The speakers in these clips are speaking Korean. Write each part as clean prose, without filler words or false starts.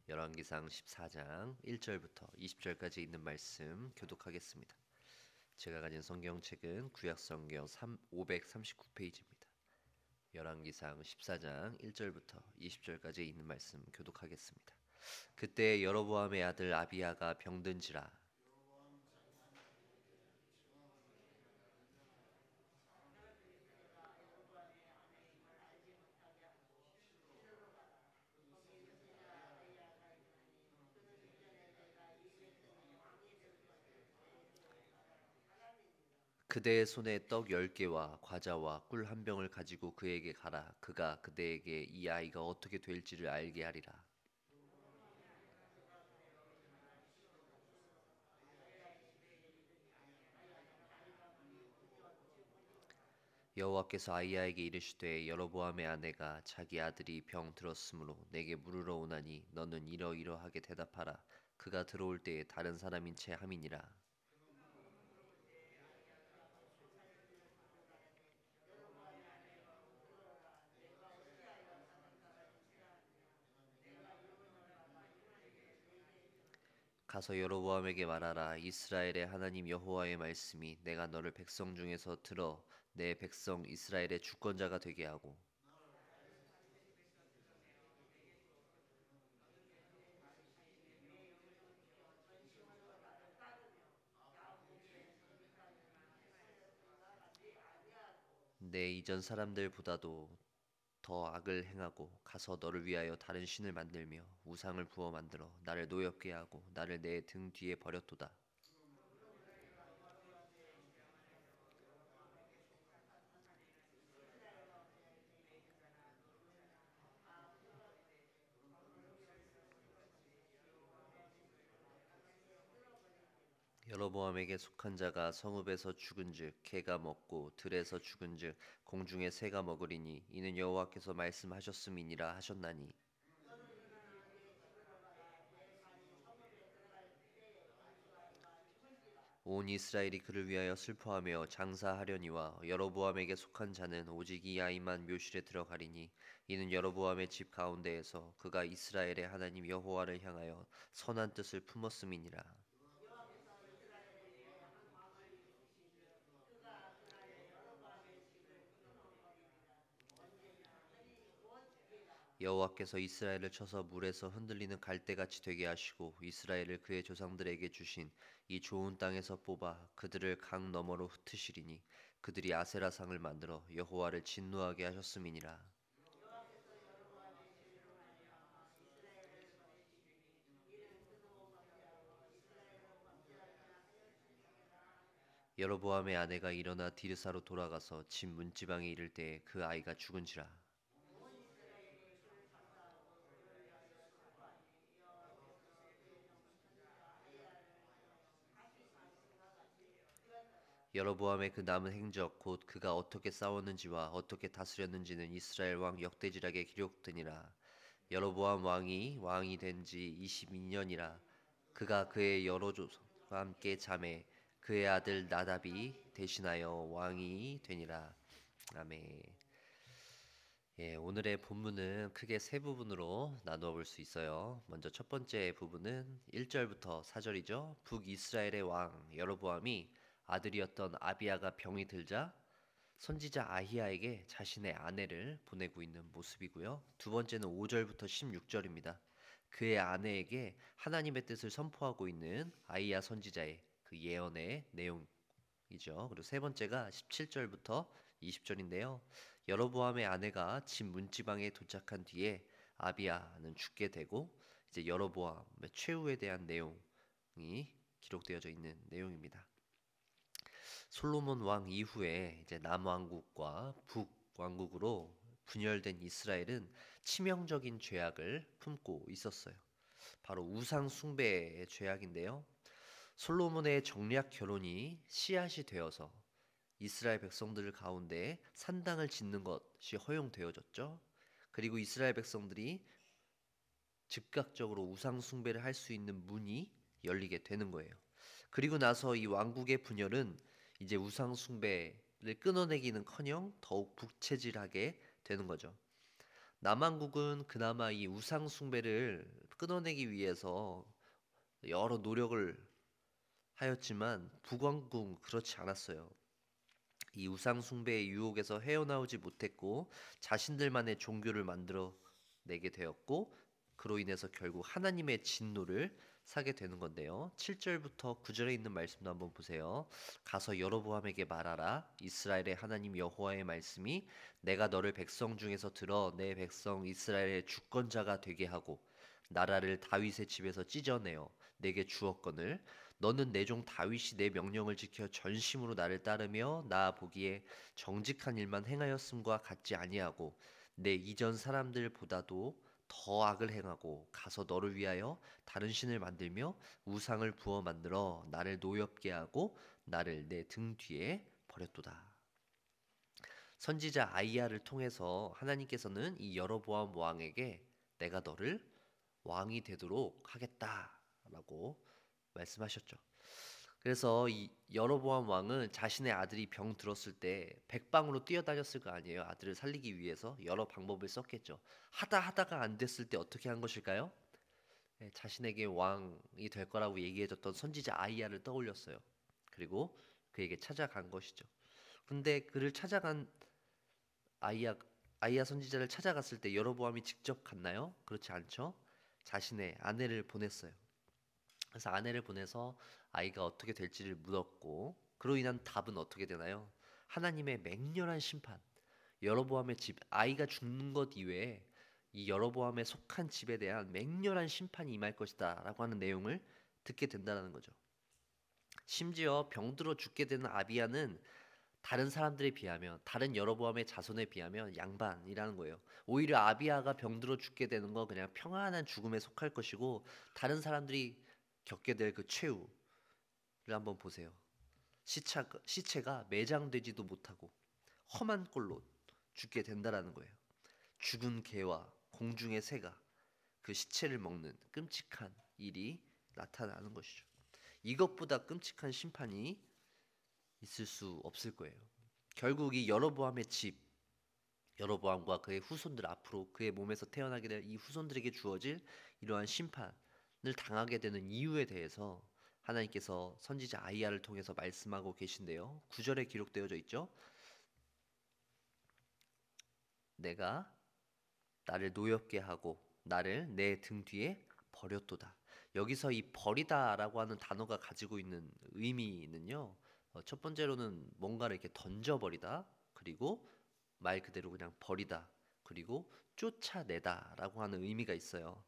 열왕기상 14장 1절부터 20절까지 있는 말씀 교독하겠습니다. 제가 가진 성경책은 구약성경 539페이지입니다. 열왕기상 14장 1절부터 20절까지 있는 말씀 교독하겠습니다. 그때 여로보암의 아들 아비야가 병든지라. 그대의 손에 떡 10개와 과자와 꿀 한 병을 가지고 그에게 가라. 그가 그대에게 이 아이가 어떻게 될지를 알게 하리라. 여호와께서 아이야에게 이르시되 여로보암의 아내가 자기 아들이 병 들었으므로 내게 물으러 오나니 너는 이러이러하게 대답하라. 그가 들어올 때에 다른 사람인 채 함이니라. 가서 여로보암에게 말하라. 이스라엘의 하나님 여호와의 말씀이 내가 너를 백성 중에서 들어 내 백성 이스라엘의 주권자가 되게 하고 내 이전 사람들보다도 더 악을 행하고 가서 너를 위하여 다른 신을 만들며 우상을 부어 만들어 나를 노엽게 하고 나를 내 등 뒤에 버렸도다. 여로보암에게 속한 자가 성읍에서 죽은즉 개가 먹고 들에서 죽은즉 공중의 새가 먹으리니 이는 여호와께서 말씀하셨음이니라 하셨나니 온 이스라엘이 그를 위하여 슬퍼하며 장사하려니와 여로보암에게 속한 자는 오직 이 아이만 묘실에 들어가리니 이는 여로보암의 집 가운데에서 그가 이스라엘의 하나님 여호와를 향하여 선한 뜻을 품었음이니라. 여호와께서 이스라엘을 쳐서 물에서 흔들리는 갈대같이 되게 하시고 이스라엘을 그의 조상들에게 주신 이 좋은 땅에서 뽑아 그들을 강 너머로 흩으시리니 그들이 아세라상을 만들어 여호와를 진노하게 하셨음이니라. 여로보암의 아내가 일어나 디르사로 돌아가서 집 문지방에 이를 때에 그 아이가 죽은지라. 여로보암의 그 남은 행적 곧 그가 어떻게 싸웠는지와 어떻게 다스렸는지는 이스라엘 왕 역대지락에 기록되니라. 여로보암 왕이 된 지 22년이라. 그가 그의 여러 조상과 함께 잠에 그의 아들 나답이 대신하여 왕이 되니라. 아멘. 예, 오늘의 본문은 크게 세 부분으로 나누어 볼 수 있어요. 먼저 첫 번째 부분은 1절부터 4절이죠. 북이스라엘의 왕 여로보암이 아들이었던 아비야가 병이 들자 선지자 아히야에게 자신의 아내를 보내고 있는 모습이고요. 두 번째는 5절부터 16절입니다. 그의 아내에게 하나님의 뜻을 선포하고 있는 아히야 선지자의 그 예언의 내용 이죠. 그리고 세 번째가 17절부터 20절인데요. 여로보암의 아내가 집 문지방에 도착한 뒤에 아비야는 죽게 되고 이제 여로보암의 최후에 대한 내용이 기록되어져 있는 내용입니다. 솔로몬 왕 이후에 이제 남왕국과 북왕국으로 분열된 이스라엘은 치명적인 죄악을 품고 있었어요. 바로 우상 숭배의 죄악인데요. 솔로몬의 정략 결혼이 씨앗이 되어서 이스라엘 백성들 가운데 산당을 짓는 것이 허용되어졌죠. 그리고 이스라엘 백성들이 즉각적으로 우상 숭배를 할 수 있는 문이 열리게 되는 거예요. 그리고 나서 이 왕국의 분열은 이제 우상 숭배를 끊어내기는커녕 더욱 북체질하게 되는 거죠. 남한국은 그나마 이 우상 숭배를 끊어내기 위해서 여러 노력을 하였지만 북왕국 그렇지 않았어요. 이 우상 숭배의 유혹에서 헤어나오지 못했고 자신들만의 종교를 만들어 내게 되었고 그로 인해서 결국 하나님의 진노를 사게 되는 건데요. 7절부터 9절에 있는 말씀도 한번 보세요. 가서 여로보암에게 말하라. 이스라엘의 하나님 여호와의 말씀이 내가 너를 백성 중에서 들어 내 백성 이스라엘의 주권자가 되게 하고 나라를 다윗의 집에서 찢어내어 내게 주었거늘 너는 내 종 다윗이 내 명령을 지켜 전심으로 나를 따르며 나 보기에 정직한 일만 행하였음과 같지 아니하고 내 이전 사람들보다도 더 악을 행하고 가서 너를 위하여 다른 신을 만들며 우상을 부어 만들어 나를 노엽게 하고 나를 내 등 뒤에 버렸도다. 선지자 아이야를 통해서 하나님께서는 이 여로보암 왕에게 내가 너를 왕이 되도록 하겠다라고 말씀하셨죠. 그래서 이 여로보암 왕은 자신의 아들이 병 들었을 때 백방으로 뛰어다녔을 거 아니에요. 아들을 살리기 위해서 여러 방법을 썼겠죠. 하다가 안 됐을 때 어떻게 한 것일까요? 네, 자신에게 왕이 될 거라고 얘기해줬던 선지자 아이야를 떠올렸어요. 그리고 그에게 찾아간 것이죠. 근데 그를 찾아간 아이야 아이야 선지자를 찾아갔을 때 여로보암이 직접 갔나요? 그렇지 않죠. 자신의 아내를 보냈어요. 그래서 아내를 보내서 아이가 어떻게 될지를 물었고 그로 인한 답은 어떻게 되나요? 하나님의 맹렬한 심판. 여로보암의 집 아이가 죽는 것 이외에 이 여로보암에 속한 집에 대한 맹렬한 심판이 임할 것이다라고 하는 내용을 듣게 된다는 거죠. 심지어 병들어 죽게 되는 아비야는 다른 사람들에 비하면 다른 여로보암의 자손에 비하면 양반이라는 거예요. 오히려 아비야가 병들어 죽게 되는 거 그냥 평안한 죽음에 속할 것이고 다른 사람들이 겪게 될 그 최후를 한번 보세요. 시체가 매장되지도 못하고 험한 꼴로 죽게 된다라는 거예요. 죽은 개와 공중의 새가 그 시체를 먹는 끔찍한 일이 나타나는 것이죠. 이것보다 끔찍한 심판이 있을 수 없을 거예요. 결국 이 여로보암의 집, 여로보암과 그의 후손들 앞으로 그의 몸에서 태어나게 될 이 후손들에게 주어질 이러한 심판을 당하게 되는 이유에 대해서 하나님께서 선지자 아이야를 통해서 말씀하고 계신데요. 9절에 기록되어져 있죠. 내가 나를 노엽게 하고 나를 내 등 뒤에 버렸도다. 여기서 이 버리다라고 하는 단어가 가지고 있는 의미는요. 첫 번째로는 뭔가를 이렇게 던져버리다. 그리고 말 그대로 그냥 버리다. 그리고 쫓아내다라고 하는 의미가 있어요.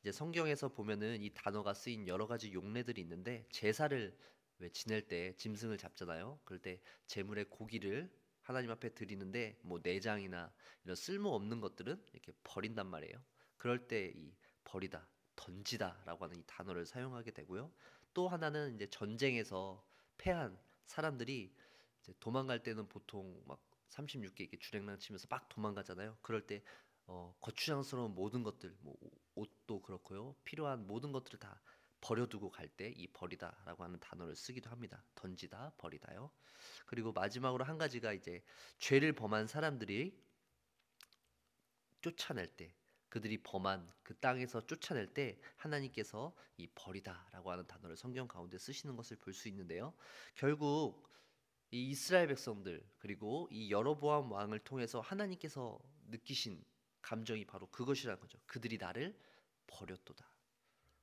이제 성경에서 보면은 이 단어가 쓰인 여러 가지 용례들이 있는데 제사를 왜 지낼 때 짐승을 잡잖아요. 그럴 때 제물의 고기를 하나님 앞에 드리는데 뭐 내장이나 이런 쓸모없는 것들은 이렇게 버린단 말이에요. 그럴 때 이 버리다, 던지다라고 하는 이 단어를 사용하게 되고요. 또 하나는 이제 전쟁에서 패한 사람들이 이제 도망갈 때는 보통 막 36개 이렇게 주랭랑 치면서 막 도망가잖아요. 그럴 때 거추장스러운 모든 것들, 뭐 옷도 그렇고요. 필요한 모든 것들을 다 버려두고 갈 때 이 버리다라고 하는 단어를 쓰기도 합니다. 던지다, 버리다요. 그리고 마지막으로 한 가지가 이제 죄를 범한 사람들이 쫓아낼 때 그들이 범한 그 땅에서 쫓아낼 때 하나님께서 이 버리다라고 하는 단어를 성경 가운데 쓰시는 것을 볼 수 있는데요. 결국 이 이스라엘 백성들 그리고 이 여로보암 왕을 통해서 하나님께서 느끼신 감정이 바로 그것이라는 거죠. 그들이 나를 버렸도다.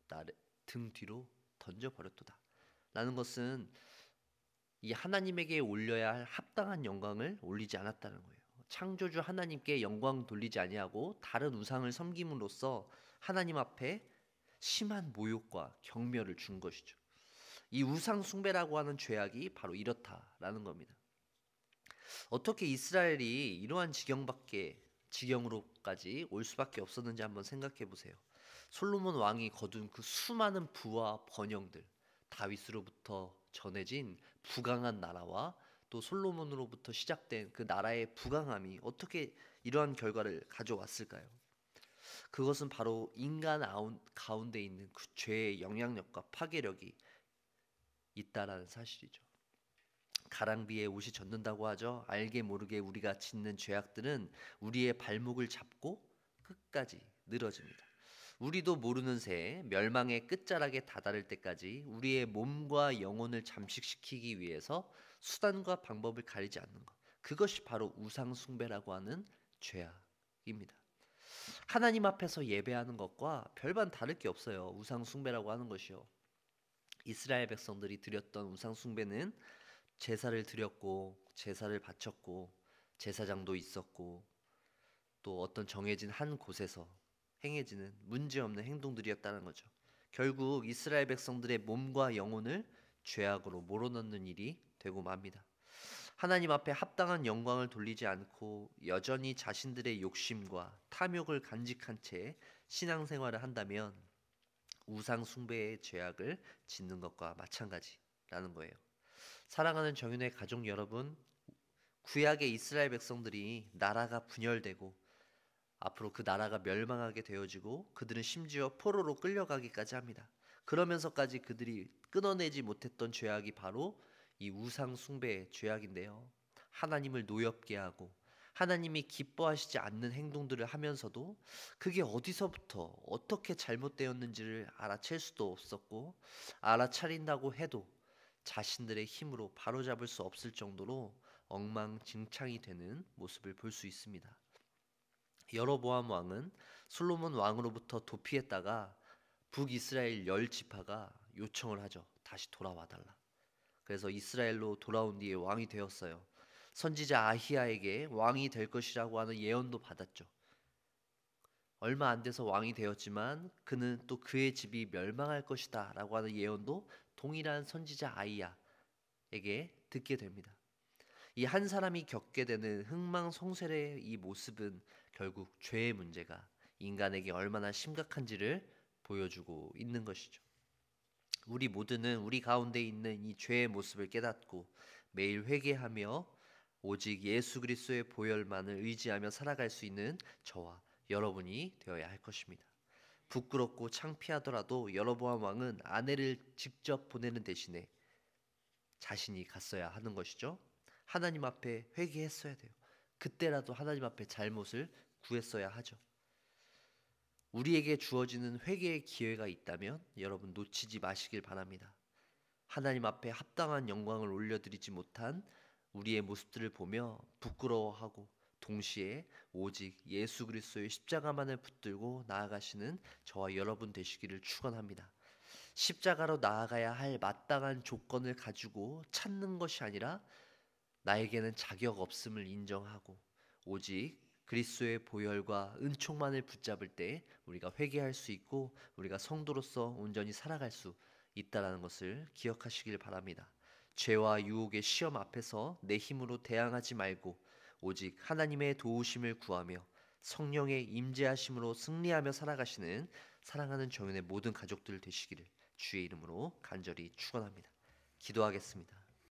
나를 등 뒤로 던져 버렸도다. 라는 것은 이 하나님에게 올려야 할 합당한 영광을 올리지 않았다는 거예요. 창조주 하나님께 영광 돌리지 아니하고 다른 우상을 섬김으로써 하나님 앞에 심한 모욕과 경멸을 준 것이죠. 이 우상 숭배라고 하는 죄악이 바로 이렇다라는 겁니다. 어떻게 이스라엘이 이러한 지경으로까지 올 수밖에 없었는지 한번 생각해 보세요. 솔로몬 왕이 거둔 그 수많은 부와 번영들, 다윗으로부터 전해진 부강한 나라와 또 솔로몬으로부터 시작된 그 나라의 부강함이 어떻게 이러한 결과를 가져왔을까요? 그것은 바로 인간 가운데 있는 그 죄의 영향력과 파괴력이 있다라는 사실이죠. 가랑비에 옷이 젖는다고 하죠. 알게 모르게 우리가 짓는 죄악들은 우리의 발목을 잡고 끝까지 늘어집니다. 우리도 모르는 새에 멸망의 끝자락에 다다를 때까지 우리의 몸과 영혼을 잠식시키기 위해서 수단과 방법을 가리지 않는 것. 그것이 바로 우상 숭배라고 하는 죄악입니다. 하나님 앞에서 예배하는 것과 별반 다를 게 없어요. 우상 숭배라고 하는 것이요. 이스라엘 백성들이 드렸던 우상 숭배는 제사를 드렸고 제사를 바쳤고 제사장도 있었고 또 어떤 정해진 한 곳에서 행해지는 문제없는 행동들이었다는 거죠. 결국 이스라엘 백성들의 몸과 영혼을 죄악으로 몰아넣는 일이 되고 맙니다. 하나님 앞에 합당한 영광을 돌리지 않고 여전히 자신들의 욕심과 탐욕을 간직한 채 신앙생활을 한다면 우상 숭배의 죄악을 짓는 것과 마찬가지라는 거예요. 사랑하는 정윤의 가족 여러분, 구약의 이스라엘 백성들이 나라가 분열되고 앞으로 그 나라가 멸망하게 되어지고 그들은 심지어 포로로 끌려가기까지 합니다. 그러면서까지 그들이 끊어내지 못했던 죄악이 바로 이 우상 숭배의 죄악인데요. 하나님을 노엽게 하고 하나님이 기뻐하시지 않는 행동들을 하면서도 그게 어디서부터 어떻게 잘못되었는지를 알아챌 수도 없었고 알아차린다고 해도 자신들의 힘으로 바로잡을 수 없을 정도로 엉망진창이 되는 모습을 볼 수 있습니다. 여로보암 왕은 솔로몬 왕으로부터 도피했다가 북이스라엘 10지파가 요청을 하죠. 다시 돌아와 달라. 그래서 이스라엘로 돌아온 뒤에 왕이 되었어요. 선지자 아히야에게 왕이 될 것이라고 하는 예언도 받았죠. 얼마 안 돼서 왕이 되었지만 그는 또 그의 집이 멸망할 것이다 라고 하는 예언도 동일한 선지자 아히야에게 듣게 됩니다. 이 한 사람이 겪게 되는 흥망성쇠의 이 모습은 결국 죄의 문제가 인간에게 얼마나 심각한지를 보여주고 있는 것이죠. 우리 모두는 우리 가운데 있는 이 죄의 모습을 깨닫고 매일 회개하며 오직 예수 그리스도의 보혈만을 의지하며 살아갈 수 있는 저와 여러분이 되어야 할 것입니다. 부끄럽고 창피하더라도 여로보암 왕은 아내를 직접 보내는 대신에 자신이 갔어야 하는 것이죠. 하나님 앞에 회개했어야 돼요. 그때라도 하나님 앞에 잘못을 구했어야 하죠. 우리에게 주어지는 회개의 기회가 있다면 여러분 놓치지 마시길 바랍니다. 하나님 앞에 합당한 영광을 올려드리지 못한 우리의 모습들을 보며 부끄러워하고 동시에 오직 예수 그리스도의 십자가만을 붙들고 나아가시는 저와 여러분 되시기를 축원합니다. 십자가로 나아가야 할 마땅한 조건을 가지고 찾는 것이 아니라 나에게는 자격 없음을 인정하고 오직 그리스도의 보혈과 은총만을 붙잡을 때 우리가 회개할 수 있고 우리가 성도로서 온전히 살아갈 수 있다라는 것을 기억하시길 바랍니다. 죄와 유혹의 시험 앞에서 내 힘으로 대항하지 말고 오직 하나님의 도우심을 구하며 성령의 임재하심으로 승리하며 살아가시는 사랑하는 정윤의 모든 가족들 되시기를 주의 이름으로 간절히 축원합니다. 기도하겠습니다.